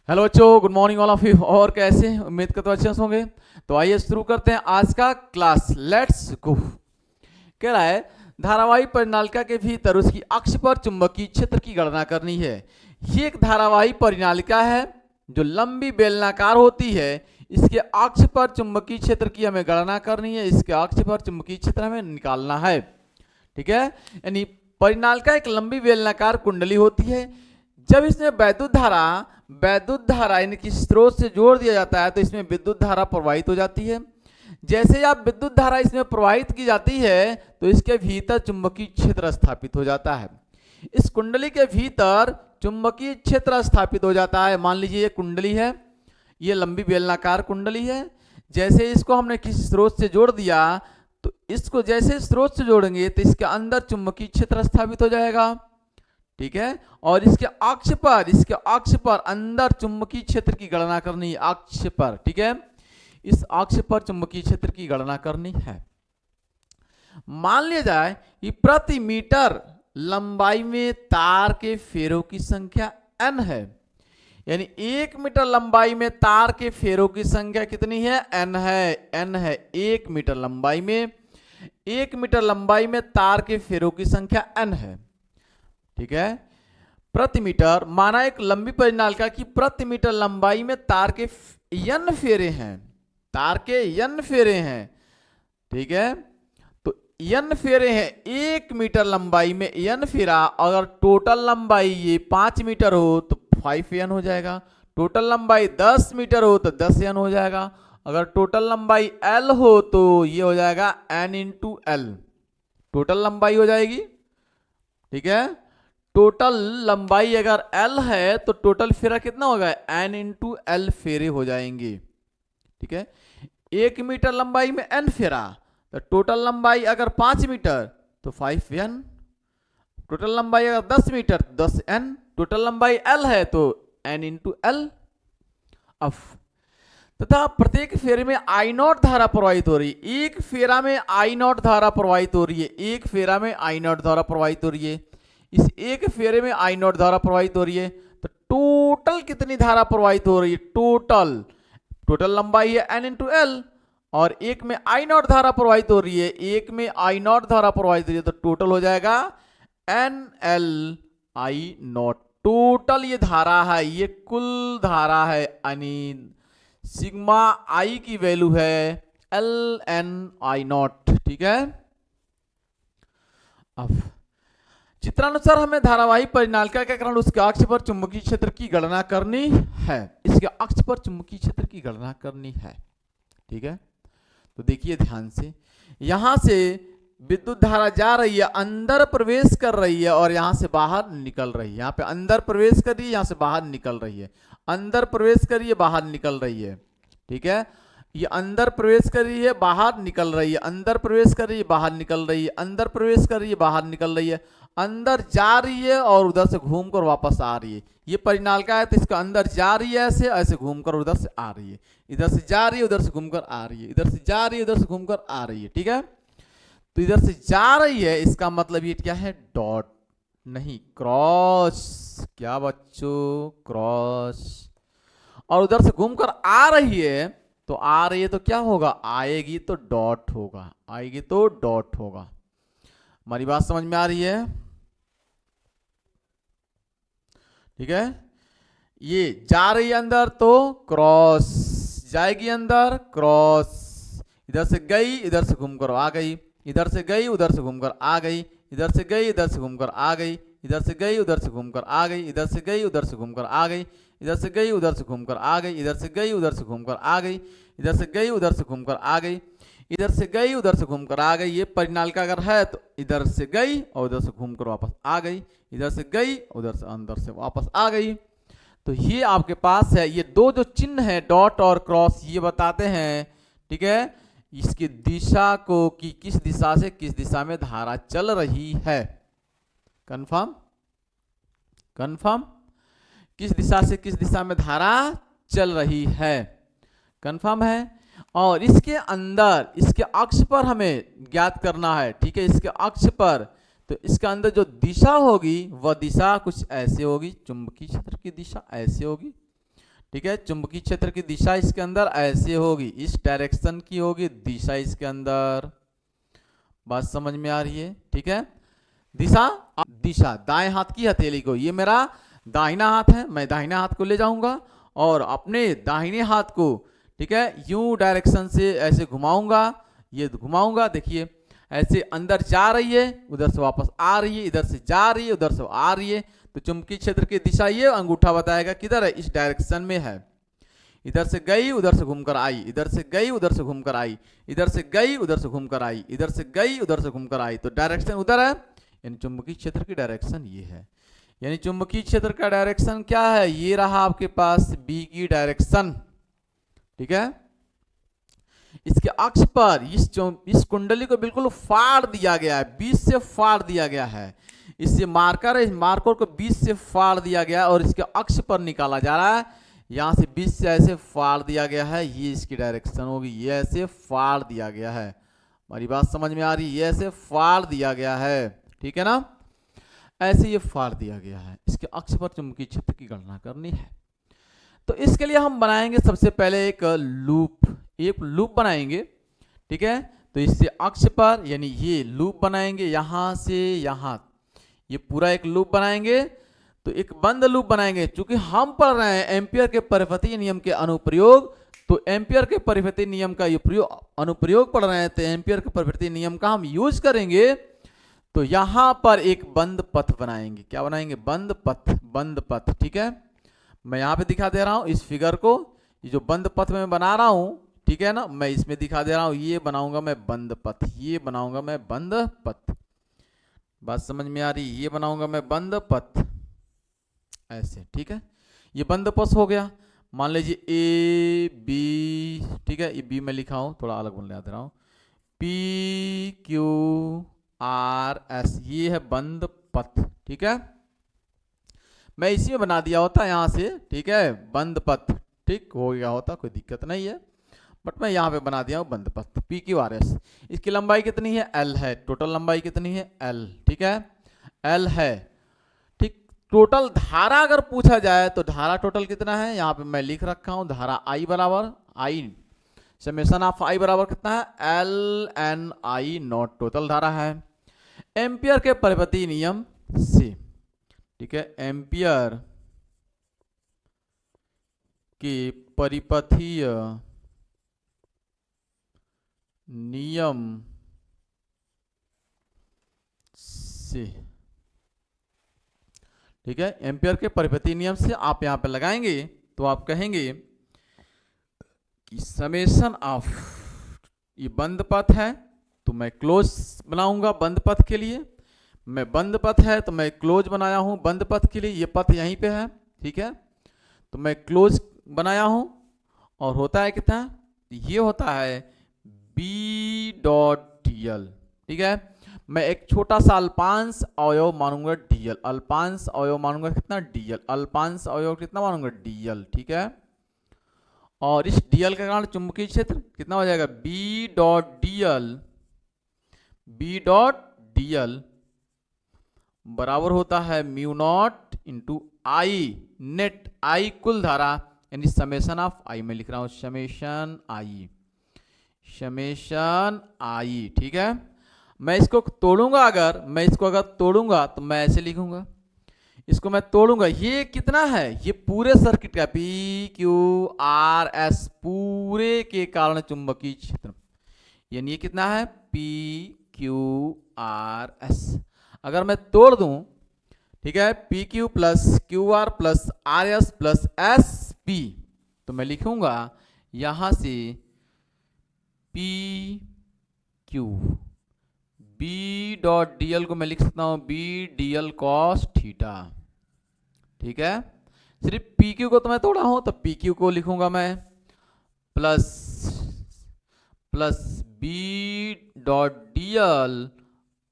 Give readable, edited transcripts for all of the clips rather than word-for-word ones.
Hello बच्चों, good morning all of you. और कैसे हैं? उम्मीद करता हूं अच्छे से होंगे। तो आइए शुरू करते हैं आज का क्लास। Let's go. कह रहा है धारावाही परिनालिका के भीतर उसकी अक्ष पर चुंबकीय क्षेत्र की गणना करनी है। ये एक धारावाही परिनालिका है जो लंबी बेलनाकार होती है। इसके अक्ष पर चुंबकीय क्षेत्र की हमें गणना करनी है। इसके अक्ष पर चुंबकीय क्षेत्र हमें निकालना है। ठीक है, यानी परिनालिका एक लंबी बेलनाकार कुंडली होती है। जब इसमें वैद्युत धारा यानी कि स्रोत से जोड़ दिया जाता है तो इसमें विद्युत धारा प्रवाहित हो जाती है। जैसे ही आप विद्युत धारा इसमें प्रवाहित की जाती है तो इसके भीतर चुंबकीय क्षेत्र स्थापित हो जाता है। इस कुंडली के भीतर चुंबकीय क्षेत्र स्थापित हो जाता है। मान लीजिए ये कुंडली है, ये लंबी बेलनाकार कुंडली है। जैसे इसको हमने किसी स्रोत से जोड़ दिया तो इसको जैसे स्रोत से जोड़ेंगे तो इसके अंदर चुंबकीय क्षेत्र स्थापित हो जाएगा। ठीक है, और इसके अक्ष पर अंदर चुंबकीय क्षेत्र की गणना करनी है। अक्ष पर, ठीक है, इस अक्ष पर चुंबकीय क्षेत्र की गणना करनी है। मान लिया जाए कि प्रति मीटर लंबाई में तार के फेरों की संख्या n है। यानी 1 मीटर लंबाई में तार के फेरों की संख्या कितनी है? n है। 1 मीटर लंबाई में तार के फेरों की संख्या n है। ठीक है, प्रति मीटर माना एक लंबी परिनालिका की प्रति मीटर लंबाई में तार के n फेरे हैं। ठीक है, तो n फेरे हैं 1 मीटर लंबाई में n फेरा। अगर टोटल लंबाई ये 5 मीटर हो तो 5n हो जाएगा। टोटल लंबाई 10 मीटर हो तो 10n हो जाएगा। अगर टोटल लंबाई l हो तो ये हो जाएगा n इंटू l। टोटल लंबाई हो जाएगी। ठीक है, टोटल लंबाई अगर l है तो टोटल फेरा कितना होगा? n इंटू l फेरे हो जाएंगे। ठीक है, 1 मीटर लंबाई में n फेरा तो टोटल लंबाई अगर 5 मीटर तो 5n। टोटल लंबाई अगर 10 मीटर 10n। टोटल लंबाई l है तो n इंटू l। अब तथा प्रत्येक फेरे में आई नॉट धारा प्रवाहित हो रही है। एक फेरा में आई नॉट धारा प्रवाहित हो रही है। इस एक फेरे में आई नॉट धारा प्रवाहित हो रही है। तो टोटल कितनी धारा प्रवाहित हो रही है? टोटल लंबाई है n इंटू एल और एक में आई नॉट धारा प्रवाहित हो रही है। तो टोटल हो जाएगा n l आई नॉट। टोटल ये धारा है, ये कुल धारा है, यानी सिग्मा आई की वैल्यू है l n आई नॉट। ठीक है, अब चित्रानुसार हमें धारावाही परिनालिका के कारण उसके अक्ष पर चुंबकीय क्षेत्र की गणना करनी है। इसके अक्ष पर चुंबकीय क्षेत्र की गणना करनी है। ठीक है, तो देखिए ध्यान से, यहां से विद्युत धारा जा रही है, अंदर प्रवेश कर रही है और यहां से बाहर निकल रही है। यहां पे अंदर प्रवेश कर रही है, यहां से बाहर निकल रही है। अंदर प्रवेश कर रही है, बाहर निकल रही है। ठीक है, ये अंदर प्रवेश कर रही है, बाहर निकल रही है। अंदर प्रवेश कर रही है, बाहर निकल रही है। अंदर प्रवेश कर रही है, बाहर निकल रही है। अंदर जा रही है और उधर से घूमकर वापस आ रही है। ये परिनालिका है तो इसका अंदर जा रही है, ऐसे घूमकर उधर से आ रही है। इधर से जा रही है, उधर से घूमकर आ रही है। इधर से जा रही है, उधर से घूमकर आ रही है। ठीक है, तो इधर से जा रही है, इसका मतलब ये क्या है? डॉट नहीं, क्रॉस। क्या बच्चों? क्रॉस। और उधर से घूमकर आ रही है तो क्या होगा? आएगी तो डॉट होगा। हमारी बात समझ में आ रही है? ठीक है, ये जा रही है अंदर तो क्रॉस, जाएगी अंदर क्रॉस। इधर से गई, इधर से घूमकर आ गई। इधर से गई, उधर से घूमकर आ गई। इधर से गई, इधर से घूमकर आ गई। इधर से गई, उधर से घूमकर आ गई। इधर से गई, उधर से घूमकर आ गई। इधर से गई, उधर से घूमकर आ गई। इधर से गई, उधर से घूमकर आ गई। इधर से गई, उधर से घूमकर आ गई। इधर से गई, उधर से घूमकर आ गई। ये परिनालिका अगर है तो इधर से गई और उधर से घूमकर वापस आ गई। इधर से गई, उधर से अंदर से वापस आ गई। तो ये आपके पास है। ये दो जो चिन्ह है डॉट और क्रॉस, ये बताते हैं, ठीक है, इसकी दिशा को कि किस दिशा से किस दिशा में धारा चल रही है। कंफर्म? किस दिशा से किस दिशा में धारा चल रही है। कंफर्म है? और इसके अंदर, इसके अक्ष पर हमें ज्ञात करना है। ठीक है, इसके अक्ष पर, तो इसके अंदर जो दिशा होगी वह दिशा कुछ ऐसे होगी। चुंबकीय क्षेत्र की दिशा ऐसे होगी। ठीक है। चुंबकीय क्षेत्र की दिशा इसके अंदर ऐसे होगी, इस डायरेक्शन की होगी दिशा इसके अंदर। बात समझ में आ रही है? ठीक है। दिशा, दिशा दाएं हाथ की हथेली को, ये मेरा दाहिना हाथ है, मैं दाहिना हाथ को ले जाऊंगा और अपने दाहिने हाथ को, ठीक है, यूं डायरेक्शन से ऐसे घुमाऊंगा, ये घुमाऊंगा, देखिए ऐसे अंदर जा रही है, उधर से वापस आ रही है, इधर से जा रही है, उधर से आ रही है। तो चुंबकीय क्षेत्र की दिशा ये अंगूठा बताएगा किधर है, इस डायरेक्शन में है। इधर से गई, उधर से घूमकर आई, इधर से गई, उधर से घूमकर आई, इधर से गई, उधर से घूमकर आई, इधर से गई, उधर से घूमकर आई। तो डायरेक्शन उधर है, यानी चुंबकीय क्षेत्र की डायरेक्शन ये है। यानी चुंबकीय क्षेत्र का डायरेक्शन क्या है, ये रहा आपके पास बी की डायरेक्शन। ठीक है। इसके अक्ष पर इस कुंडली को बिल्कुल फाड़ दिया गया है, बीच से फाड़ दिया गया है। इससे मार्कर है, इस मार्कर को बीच से फाड़ दिया गया है और इसके अक्ष पर निकाला जा रहा है। यहां से बीच से ऐसे फाड़ दिया गया है, ये इसकी डायरेक्शन होगी, ये ऐसे फाड़ दिया गया है। हमारी बात समझ में आ रही है? ये ऐसे फाड़ दिया गया है, ठीक है ना, ऐसे ये फाड़ दिया गया है। इसके अक्ष पर चुंबकीय क्षेत्र की गणना करनी है। तो इसके लिए हम बनाएंगे सबसे पहले एक लूप बनाएंगे। ठीक है। तो इससे अक्ष पर, यानी ये लूप बनाएंगे, यहां से यहां, ये पूरा एक लूप बनाएंगे। तो एक बंद लूप बनाएंगे। चूंकि हम पढ़ रहे हैं एम्पियर के परिपथीय नियम के अनुप्रयोग, तो एम्पियर के परिपथीय नियम का ये अनुप्रयोग पढ़ रहे हैं, तो एम्पियर के परिपथीय नियम का हम यूज करेंगे। तो यहां पर एक बंद पथ बनाएंगे। क्या बनाएंगे? बंद पथ, बंद पथ। ठीक है। मैं यहां पे दिखा दे रहा हूं इस फिगर को, ये जो बंद पथ में बना रहा हूं, ठीक है ना, मैं इसमें दिखा दे रहा हूं, ये बनाऊंगा मैं बंद पथ, ये बनाऊंगा मैं बंद पथ। बात समझ में आ रही? ये बनाऊंगा मैं बंद पथ ऐसे। ठीक है। ये बंद पथ हो गया। मान लीजिए ए बी, ठीक है, ये बी में लिखा हूं, थोड़ा अलग बना दे रहा हूं, पी क्यू आर एस, ये है बंद पथ। ठीक है। मैं इसी में बना दिया होता यहां से, ठीक है, बंद पथ, ठीक हो गया होता, कोई दिक्कत नहीं है, बट मैं यहां पे बना दिया हूं बंद पथ, पी क्यू आर एस। इसकी लंबाई कितनी है? एल है। टोटल लंबाई कितनी है? एल। ठीक है, एल है। ठीक। टोटल धारा अगर पूछा जाए तो धारा टोटल कितना है, यहां पे मैं लिख रखा हूं, धारा आई बराबर, आई समेशन ऑफ आई बराबर कितना है? L N I naught, total धारा है। एम्पियर के परिपथीय नियम से, ठीक है, एम्पियर के परिपथीय नियम से, ठीक है, एम्पियर के परिपथीय नियम से आप यहां पे लगाएंगे तो आप कहेंगे कि समेशन ऑफ, ये बंद पथ है तो मैं क्लोज बनाऊंगा बंद पथ के लिए, मैं बंद पथ है तो मैं क्लोज बनाया हूं बंद पथ के लिए, ये पथ यहीं पे है, ठीक है, तो मैं क्लोज बनाया हूं। और होता है कितना? ये होता है बी डॉट डी एल। ठीक है। मैं एक छोटा सा अल्पांश अवयव मानूंगा डी एल, अल्पांश अवयव मानूंगा कितना? डी एल, अल्पांश अवयव कितना मानूंगा? D L. ठीक है। और इस डी एल के कारण चुंबकीय क्षेत्र कितना हो जाएगा? B dot D L, B dot D L बराबर होता है mu naught into I net, I कुल धारा, यानी समेशन ऑफ आई, मैं लिख रहा हूं समेशन आई, समेशन आई। ठीक है। मैं इसको तोड़ूंगा, अगर मैं इसको अगर तोड़ूंगा तो मैं ऐसे लिखूंगा, इसको मैं तोड़ूंगा, ये कितना है? ये पूरे सर्किट का पी क्यू आर एस, पूरे के कारण चुंबकीय क्षेत्र, यानी ये कितना है? P Q R S. अगर मैं तोड़ दूं, ठीक है, P Q plus Q R plus R S plus S P, तो मैं लिखूंगा यहां से P Q, B dot D L को मैं लिख सकता हूं B D L cos theta. ठीक है। सिर्फ पी क्यू को तो मैं तोड़ा हूं, तो पी क्यू को लिखूंगा मैं plus plus B dot D L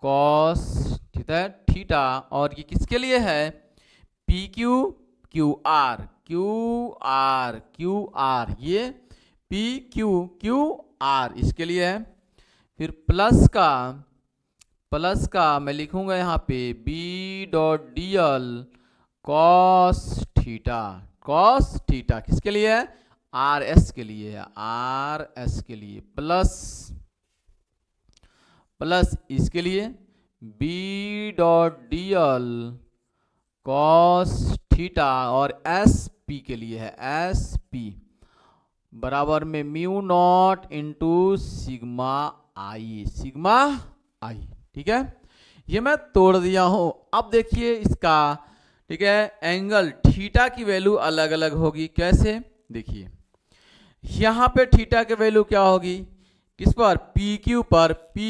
cos, ठीक है, थीटा। और ये किसके लिए है? P Q Q R, Q R Q R, ये पी क्यू क्यू आर इसके लिए है। फिर प्लस का मैं लिखूंगा यहां पे B dot D L cos theta. Cos theta किसके लिए है, आर एस के लिए है, आर एस के लिए, प्लस इसके लिए B dot D L cos theta, और एस पी के लिए है एस पी बराबर में mu naught into sigma I, ठीक है। ये मैं तोड़ दिया हूं। अब देखिए इसका, ठीक है, एंगल थीटा की वैल्यू अलग अलग होगी। कैसे, देखिए यहां पे थीटा की वैल्यू क्या होगी, किस पर, पी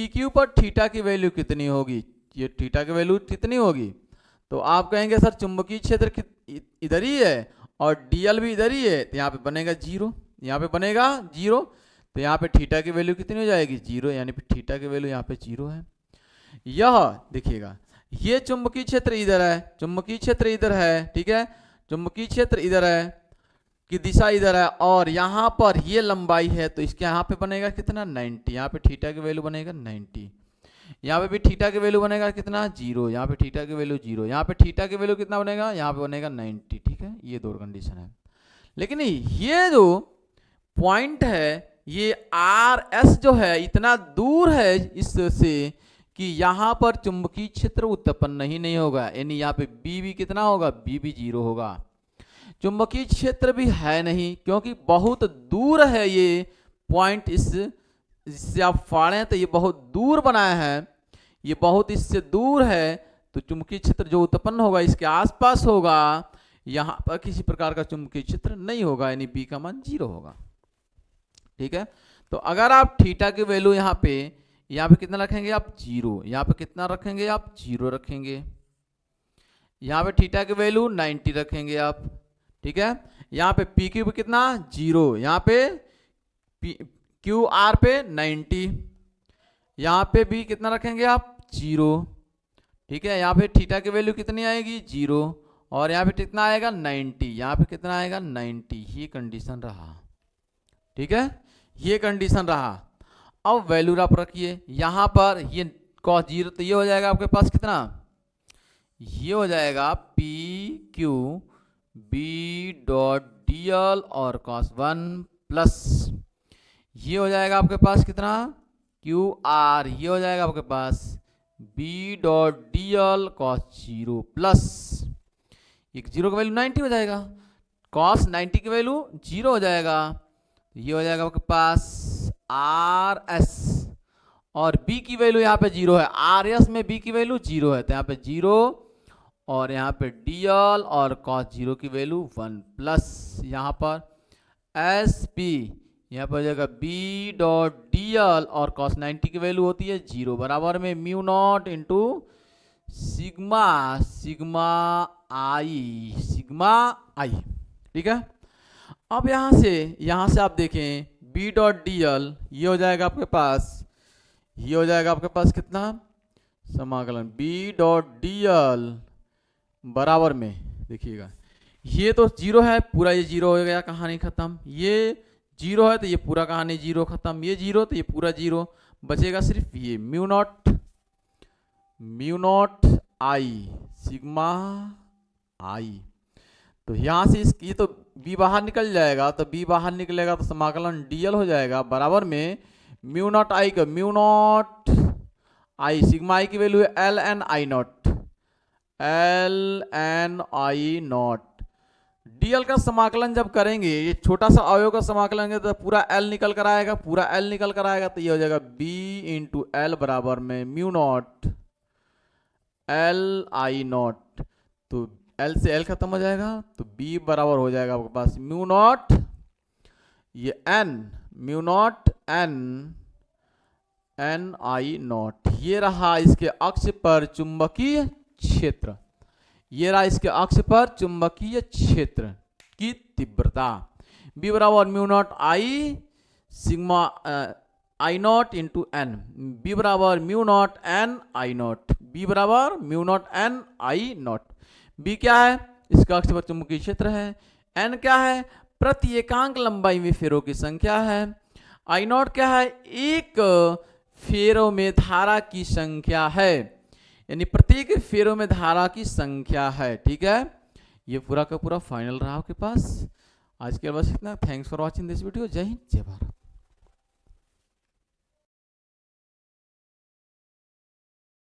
क्यू पर थीटा की वैल्यू कितनी होगी, ये थीटा की वैल्यू कितनी होगी, तो आप कहेंगे सर चुंबकीय क्षेत्र इधर ही है और डीएल भी इधर ही है, तो यहाँ पे बनेगा जीरो, यहाँ पे बनेगा जीरो, तो यहाँ पे थीटा की वैल्यू कितनी हो जाएगी, जीरो, यानी थीटा की वैल्यू यहाँ पे जीरो है। यह देखिएगा, ये चुंबकीय क्षेत्र इधर है, चुंबकीय क्षेत्र इधर है, ठीक है, चुंबकीय क्षेत्र इधर है की दिशा इधर है, और यहाँ पर ये लंबाई है, तो इसके यहाँ पे बनेगा कितना 90, यहाँ पे थीटा की वैल्यू बनेगा 90, यहाँ पे भी थीटा की वैल्यू बनेगा कितना जीरो, यहाँ पे थीटा की वैल्यू जीरो, यहाँ पे थीटा की वैल्यू कितना बनेगा, यहाँ पे बनेगा 90, ठीक है। ये दो कंडीशन है। लेकिन ये जो पॉइंट है, ये आर एस जो है इतना दूर है इससे कि यहाँ पर चुंबकीय क्षेत्र उत्पन्न नहीं होगा, यानी यहाँ पे बी भी कितना होगा, बी भी जीरो होगा। चुंबकीय क्षेत्र भी है नहीं, क्योंकि बहुत दूर है ये पॉइंट, इससे आप फाड़ें तो ये बहुत दूर बनाया है, ये बहुत इससे दूर है, तो चुंबकीय क्षेत्र जो उत्पन्न होगा इसके आसपास होगा, यहाँ पर किसी प्रकार का चुंबकीय क्षेत्र नहीं होगा, यानी बी का मान जीरो होगा, ठीक है। तो अगर आप थीटा की वैल्यू यहाँ पे कितना रखेंगे आप, जीरो, यहाँ पे कितना रखेंगे आप, जीरो रखेंगे, यहाँ पे थीटा की वैल्यू 90 रखेंगे आप, ठीक है। यहाँ पे पी क्यू पे कितना, जीरो, यहाँ पे क्यू आर पे 90, यहाँ पे भी कितना रखेंगे आप, जीरो, ठीक है। यहाँ पे थीटा की वैल्यू कितनी आएगी, जीरो, और यहाँ पे कितना आएगा 90, यहाँ पे कितना आएगा 90, ये कंडीशन रहा, ठीक है, ये कंडीशन रहा। अब वैल्यू आप रखिए यहाँ पर, ये कॉस जीरो, तो ये हो जाएगा आपके पास कितना, ये हो जाएगा P Q B dot D L और कॉस 1 प्लस ये हो जाएगा आपके पास कितना, क्यू आर, ये हो जाएगा आपके पास B dot D L cos zero plus, एक जीरो का वैल्यू 90 हो जाएगा, कॉस 90 की वैल्यू जीरो हो जाएगा, ये हो जाएगा आपके पास आर एस, और बी की वैल्यू यहाँ पे जीरो है, आर एस में बी की वैल्यू जीरो है, तो यहाँ पे जीरो, और यहाँ पे डी एल और कॉस जीरो की वैल्यू 1 प्लस यहाँ पर एस पी, यहाँ पर हो जाएगा बी डॉट डी एल और कॉस 90 की वैल्यू होती है जीरो, बराबर में mu naught into sigma I, ठीक है। अब यहाँ से आप देखें बी डॉट डी एल, ये हो जाएगा आपके पास, ये हो जाएगा आपके पास कितना, समाकलन बी डॉट डी एल बराबर में, देखिएगा ये तो जीरो है, पूरा ये जीरो हो गया, कहानी खत्म, ये जीरो है तो ये पूरा कहानी जीरो खत्म, ये जीरो तो ये पूरा जीरो, बचेगा सिर्फ ये म्यू नॉट आई सिग्मा आई, तो यहाँ से ये तो बी बाहर निकल जाएगा, तो बी बाहर निकलेगा तो समाकलन डीएल हो जाएगा बराबर में म्यू नॉट आई का mu naught I, sigma I की वैल्यू है L N I naught, DL का समाकलन जब करेंगे, ये छोटा सा अवयव का समाकलन करेंगे तो पूरा एल निकल कर आएगा, तो ये हो जाएगा बी इंटू एल बराबर में mu naught L I not, तो एल से एल खत्म हो जाएगा, तो बी बराबर हो जाएगा आपके पास म्यू नॉट ये mu naught N I not, ये रहा इसके अक्ष पर चुंबकीय क्षेत्र, ये रहा इसके अक्ष पर चुंबकीय क्षेत्र की तीव्रता, बी बराबर mu naught I sigma I naught into N, B बराबर mu naught N I naught, B बराबर mu naught N I naught, B क्या है, इसका अक्ष पर चुंबकीय क्षेत्र है, एन क्या है, प्रति एकांक लंबाई में फेरों की संख्या है, आई नॉट क्या है, एक फेरों में धारा की संख्या है, यानी प्रत्येक फेरों में धारा की संख्या है, ठीक है, ये पूरा का पूरा फाइनल रहा आपके पास। आज के लिए बस इतना। Thanks for watching this video. जय हिंद, जय भारत।